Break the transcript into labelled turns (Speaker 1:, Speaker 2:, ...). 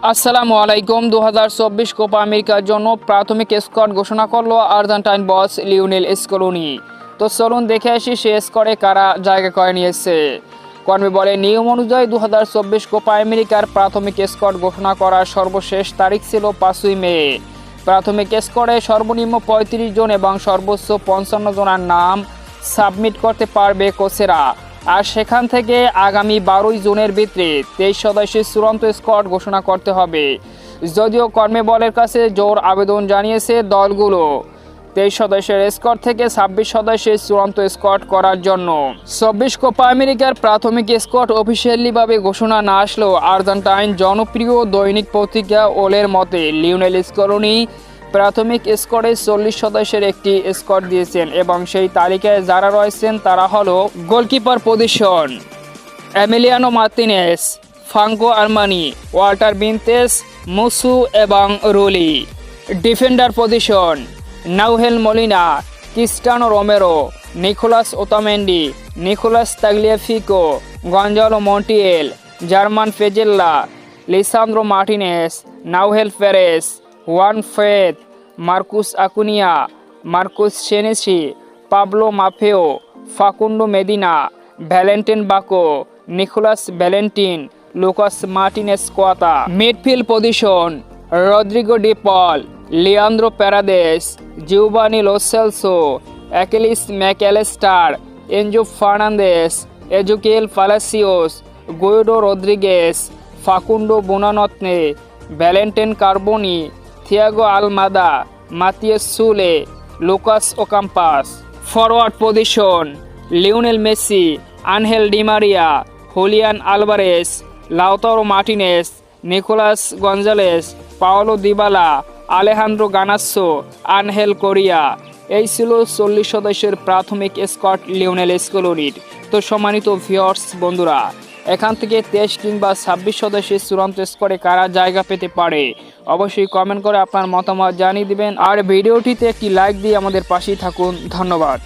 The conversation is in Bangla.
Speaker 1: আসসালামু আলাইকুম। 2024 কোপা আমেরিকার জন্য প্রাথমিক স্কোয়াড ঘোষণা করলো আর্জেন্টাইন বস লিওনেল স্কলোনি। তো চলুন দেখে আসি সে স্কোয়াডে কারা জায়গা করে নিয়েছে। কনমেবলের নিয়ম অনুযায়ী 2024 কোপা আমেরিকার প্রাথমিক স্কোয়াড ঘোষণা করার সর্বশেষ তারিখ ছিল 5ই মে। প্রাথমিক স্কোয়াডে সর্বনিম্ন 35 জন এবং সর্বোচ্চ 55 জনের নাম সাবমিট করতে পারবে কোচেরা। আর সেখান থেকে আগামী 12 জুনের ভিতরে 23 সদস্যের চূড়ান্ত স্কোয়াড ঘোষণা করতে হবে। যদিও কনমেবলের কাছে জোর আবেদন জানিয়েছে দলগুলো 23 সদস্যের স্কোয়াড থেকে 26 সদস্যের চূড়ান্ত স্কোয়াড করার জন্য। 24 কোপা আমেরিকার প্রাথমিক স্কোয়াড অফিসিয়ালিভাবে ঘোষণা না আসলেও আর্জেন্টাইন জনপ্রিয় দৈনিক পত্রিকা ওলের মতে লিওনেল স্কলোনি প্রাথমিক স্কোয়াডে 40 সদস্যের একটি স্কোয়াড দিয়েছেন এবং সেই তালিকায় যারা রয়েছেন তারা হলো goalkeeper position Emiliano Martinez, Franco Armani, Walter Benitez, Musso এবং Rulli. Defender position Nahuel Molina, Cristiano Romero, Nicolas Otamendi, Nicolas Tagliafico, Gonzalo Montiel, German Pezzella, Lisandro Martinez, Nahuel Perez, Juan Foyth, Marcos Acuna, Marcos Senesi, Pablo Maffeo, Facundo Medina, Valentin Barco, Nicolas Valentini, Lucas Martinez Quarta. Midfield position Rodrigo De Paul, Leandro Paredes, Giovani Lo Celso, অ্যাকেলিস Mac Allister, Enzo Fernandez, Exequiel Palacios, Guido Rodriguez, Facundo বোনানত্নে, Valentin Carboni, Thiago Almada, Matias Soule, Lucas Ocampos. Forward position Lionel Messi, Angel Di Maria, Julian Alvarez, Lautaro Martinez, Nicolas Gonzalez, Paulo Dybala, Alejandro Garnacho, Angel Correa. এই ছিল 40 সদস্যের প্রাথমিক স্কোয়াড লিওনেল স্কলোনির। তো সম্মানিত ভিউয়ার্স বন্ধুরা, এখান থেকে 23 কিংবা 26 সদস্যের চূড়ান্ত স্কোয়াডে কারা জায়গা পেতে পারে অবশ্যই কমেন্ট করে আপনার মতামত জানিয়ে দিবেন। আর ভিডিওটিতে একটি লাইক দিয়ে আমাদের পাশেই থাকুন। ধন্যবাদ।